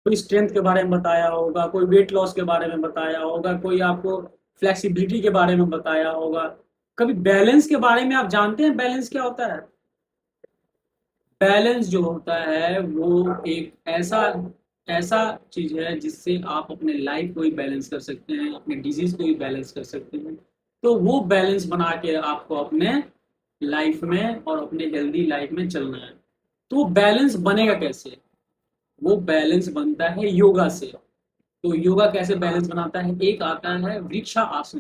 कोई स्ट्रेंथ के बारे में बताया होगा, कोई वेट लॉस के बारे में बताया होगा, कोई आपको फ्लेक्सिबिलिटी के बारे में बताया होगा। कभी बैलेंस के बारे में आप जानते हैं बैलेंस क्या होता है? बैलेंस जो होता है वो एक ऐसा ऐसा चीज है जिससे आप अपने लाइफ को भी बैलेंस कर सकते हैं, अपने डिजीज को भी बैलेंस कर सकते हैं। तो वो बैलेंस बना के आपको अपने लाइफ में और अपने हेल्दी लाइफ में चलना है। तो बैलेंस बनेगा कैसे? वो बैलेंस बनता है योगा से। तो योगा कैसे बैलेंस बनाता है? एक आता है वृक्षा आसन।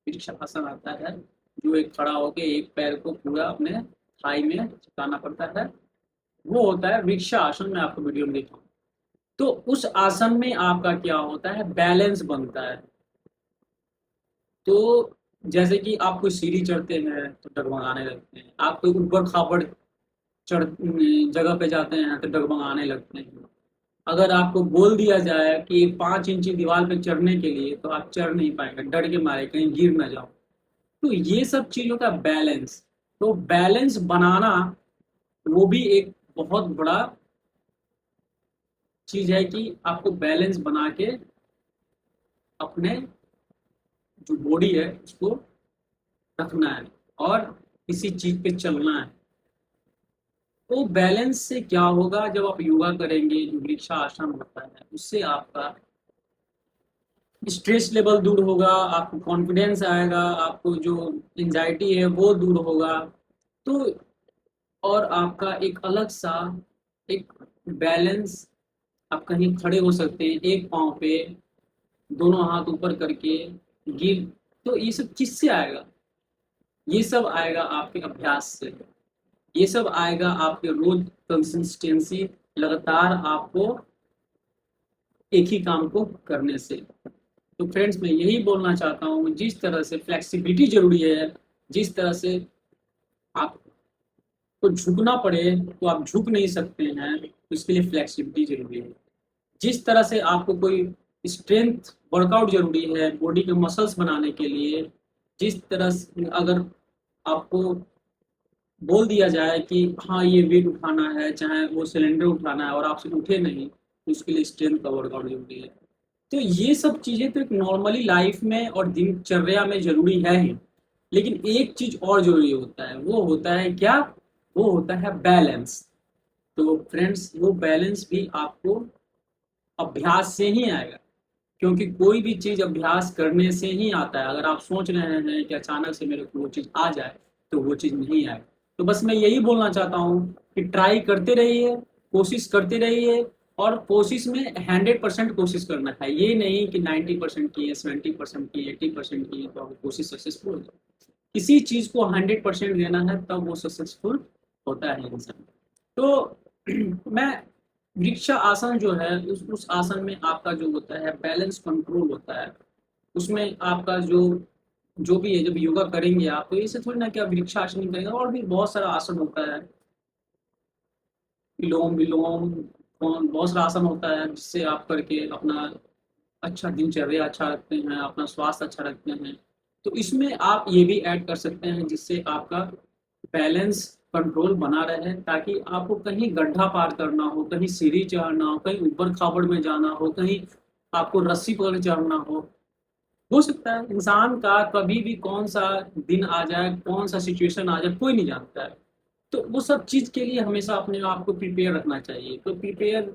वृक्षा आसन आता है, जो एक खड़ा होके एक पैर को पूरा अपने थाई में चिपकाना पड़ता है। वो होता है वृक्षा आसन। मैं आपको वीडियो में दिखाऊँ तो उस आसन में आपका क्या होता है, बैलेंस बनता है। तो जैसे कि आप कोई सीढ़ी चढ़ते हैं तो डगमगाने लगते हैं, आप कोई ऊबड़ खाबड़ चढ़ जगह पे जाते हैं तो डगमगाने लगते हैं। अगर आपको बोल दिया जाए कि 5 इंची दीवार पे चढ़ने के लिए, तो आप चढ़ नहीं पाएंगे, डर के मारे कहीं गिर ना जाओ। तो ये सब चीजों का बैलेंस, तो बैलेंस बनाना वो भी एक बहुत बड़ा चीज है कि आपको बैलेंस बना के अपने जो बॉडी है उसको रखना है और किसी चीज पे चलना है। तो बैलेंस से क्या होगा, जब आप योगा करेंगे, जो वृक्षा आसन होता है उससे आपका स्ट्रेस लेवल दूर होगा, आपको कॉन्फिडेंस आएगा, आपको जो एंजाइटी है वो दूर होगा। तो और आपका एक अलग सा एक बैलेंस, आप कहीं खड़े हो सकते हैं एक पाँव पे, दोनों हाथ ऊपर करके गिर। तो ये सब किससे आएगा? ये सब आएगा आपके अभ्यास से। ये सब आएगा आपके रोज कंसिस्टेंसी, लगातार आपको एक ही काम को करने से। तो फ्रेंड्स, मैं यही बोलना चाहता हूँ, जिस तरह से फ्लेक्सिबिलिटी जरूरी है, जिस तरह से आपको झुकना पड़े तो आप झुक नहीं सकते हैं, तो इसके लिए फ्लेक्सिबिलिटी जरूरी है। जिस तरह से आपको कोई स्ट्रेंथ वर्कआउट जरूरी है बॉडी के मसल्स बनाने के लिए, जिस तरह से अगर आपको बोल दिया जाए कि हाँ ये वेट उठाना है, चाहे वो सिलेंडर उठाना है और आपसे उठे नहीं, तो उसके लिए स्ट्रेंथ का वर्कआउट जरूरी है। तो ये सब चीजें तो एक नॉर्मली लाइफ में और दिनचर्या में जरूरी है ही। लेकिन एक चीज और जरूरी होता है, वो होता है क्या? वो होता है बैलेंस। तो फ्रेंड्स, वो बैलेंस भी आपको अभ्यास से ही आएगा, क्योंकि कोई भी चीज अभ्यास करने से ही आता है। अगर आप सोच रहे हैं कि अचानक से मेरे को वो चीज आ जाए, तो वो चीज नहीं आएगी। तो बस मैं यही बोलना चाहता हूँ कि ट्राई करते रहिए, कोशिश करते रहिए, और कोशिश में 100% कोशिश करना है। ये नहीं कि 90% की, 70% की, 80% की, तो आपकी कोशिश सक्सेसफुल हो जाए। किसी चीज को 100% देना है, तब वो सक्सेसफुल होता है इंसान। तो मैं वृक्षा आसन जो है, उस आसन में आपका जो होता है बैलेंस कंट्रोल होता है। उसमें आपका जो जो भी है, जब योगा करेंगे आप, तो ऐसे थोड़ी ना कि आप वृक्षा आसन ही करेंगे, और भी बहुत सारा आसन होता है। विलोम विलोम बहुत सारा आसन होता है, जिससे आप करके अपना अच्छा दिनचर्या अच्छा रखते हैं, अपना स्वास्थ्य अच्छा रखते हैं। तो इसमें आप ये भी ऐड कर सकते हैं, जिससे आपका बैलेंस कंट्रोल बना रहे, ताकि आपको कहीं गड्ढा पार करना हो, कहीं सीढ़ी चढ़ना हो, कहीं ऊपर खाबड़ में जाना हो, कहीं आपको रस्सी पर चढ़ना हो सकता है इंसान का कभी भी कौन सा दिन आ जाए, कौन सा सिचुएशन आ जाए, कोई नहीं जानता है। तो वो सब चीज के लिए हमेशा अपने आप को प्रिपेयर रखना चाहिए। तो प्रिपेयर,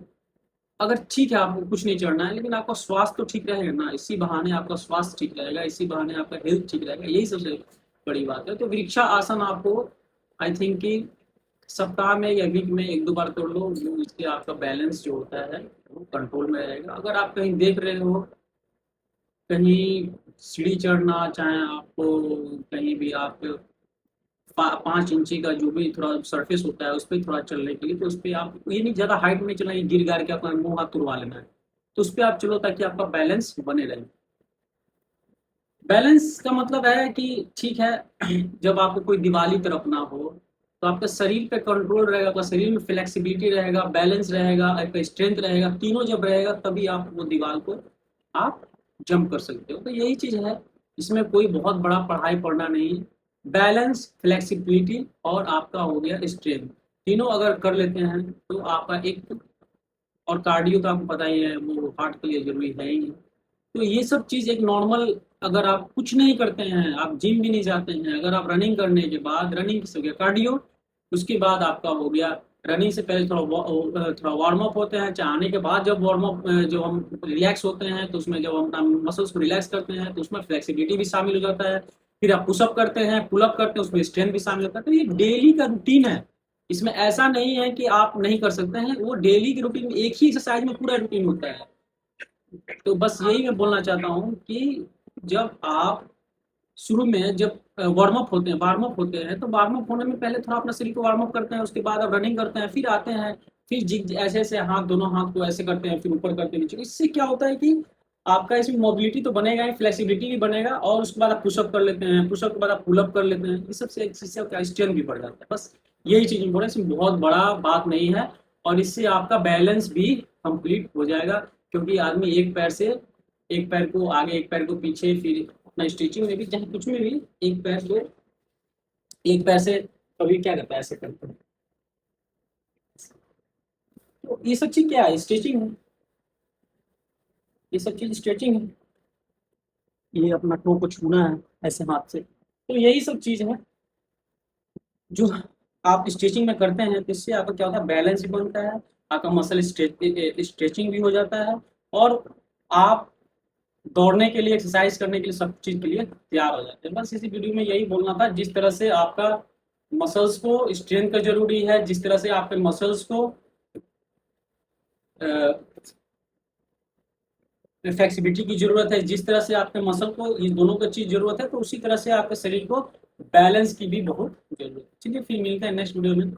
अगर ठीक है आपको कुछ नहीं चढ़ना है, लेकिन आपका स्वास्थ्य तो ठीक रहेगा ना, इसी बहाने आपका स्वास्थ्य ठीक रहेगा, इसी बहाने आपका हेल्थ ठीक रहेगा, यही सबसे बड़ी बात है। तो वृक्षा आसन आपको, आई थिंक कि सप्ताह में या वीक में 1-2 बार कर लो, जो इससे आपका बैलेंस जो होता है वो कंट्रोल में रहेगा। अगर आप कहीं देख रहे हो, कहीं सीढ़ी चढ़ना, चाहे आपको कहीं भी आप 5 इंची का जो भी थोड़ा सरफेस होता है उस पर थोड़ा चलने के लिए, तो उस पर आप ये नहीं ज़्यादा हाइट में चलना, गिर गार के अपना मुंह हाथ तुड़वा लेना है। तो उस पर आप चलो, ताकि आपका बैलेंस बने रहे। बैलेंस का मतलब है कि ठीक है, जब आपको कोई दिवाली तरफना हो, तो आपका शरीर पे कंट्रोल रहेगा, आपका शरीर में फ्लेक्सिबिलिटी रहेगा, बैलेंस रहेगा, आपका स्ट्रेंथ रहेगा, तीनों जब रहेगा तभी आप वो दीवार को आप जंप कर सकते हो। तो यही चीज़ है, इसमें कोई बहुत बड़ा पढ़ाई पढ़ना नहीं। बैलेंस, फ्लेक्सिबिलिटी और आपका हो गया स्ट्रेंथ, तीनों अगर कर लेते हैं तो आपका एक और कार्डियो तो आपको पता ही है, वो हार्ट के लिए जरूरी है ही। तो ये सब चीज़ एक नॉर्मल, अगर आप कुछ नहीं करते हैं, आप जिम भी नहीं जाते हैं, अगर आप रनिंग करने के बाद, रनिंग किस हो गया कार्डियो, उसके बाद आपका हो गया रनिंग से पहले थोड़ा वार्म अप होते हैं, चाहने के बाद जब वार्म अप जो हम रिलैक्स होते हैं तो उसमें जब हम अपना मसल्स को रिलैक्स करते हैं तो उसमें फ्लेक्सिबिलिटी भी शामिल हो जाता है। फिर आप पुशअप करते हैं, पुलअप करते हैं, उसमें स्ट्रेंथ भी शामिल होता है। तो ये डेली का रूटीन है, इसमें ऐसा नहीं है कि आप नहीं कर सकते हैं, वो डेली के रूटीन में एक ही एक्सरसाइज में पूरा रूटीन होता है। तो बस यही मैं बोलना चाहता हूँ कि जब आप शुरू में जब वार्म अप होते हैं तो वार्म अप होने में पहले थोड़ा अपना शरीर को वार्म अप करते हैं, उसके बाद आप रनिंग करते हैं, फिर आते हैं, फिर जिग ऐसे ऐसे हाथ, दोनों हाथ को ऐसे करते हैं, फिर ऊपर करते हैं नीचे। इससे क्या होता है कि आपका इसमें मोबिलिटी तो बनेगा ही, फ्लेक्सिबिलिटी भी बनेगा, और उसके बाद आप पुशअप कर लेते हैं, पुशअप के बाद आप पुलअप कर लेते हैं। इस सबसे इससे क्या स्ट्रेंथ भी बढ़ जाता है। बस यही चीज़ बोले, इसमें बहुत बड़ा बात नहीं है, और इससे आपका बैलेंस भी कंप्लीट हो जाएगा। क्योंकि आदमी एक पैर से, एक पैर को आगे, एक पैर को पीछे, फिर अपना स्टिचिंग में भी, चाहे कुछ में भी, एक पैर को एक पैर से कभी क्या करता है, ऐसे करते हैं। तो ये सब चीज़ क्या है, स्ट्रेचिंग है, ये सब चीज़ स्ट्रेचिंग है। ये अपना टो को छूना है ऐसे हाथ से, तो यही सब चीज़ है जो आप स्ट्रेचिंग में करते हैं। तो इससे आपका क्या होता है, बैलेंस भी बनता है, आपका मसल स्ट्रेचिंग भी हो जाता है, और आप दौड़ने के लिए, एक्सरसाइज करने के लिए, सब चीज़ के लिए तैयार हो जाते हैं। बस इसी वीडियो में यही बोलना था, जिस तरह से आपका मसल्स को स्ट्रेंथ का जरूरी है, जिस तरह से आपके मसल्स को फ्लेक्सिबिलिटी की जरूरत है, जिस तरह से आपके मसल को इन दोनों की चीज जरूरत है, तो उसी तरह से आपके शरीर को बैलेंस की भी बहुत जरूरत है। चलिए फिर मिलते हैं नेक्स्ट वीडियो में।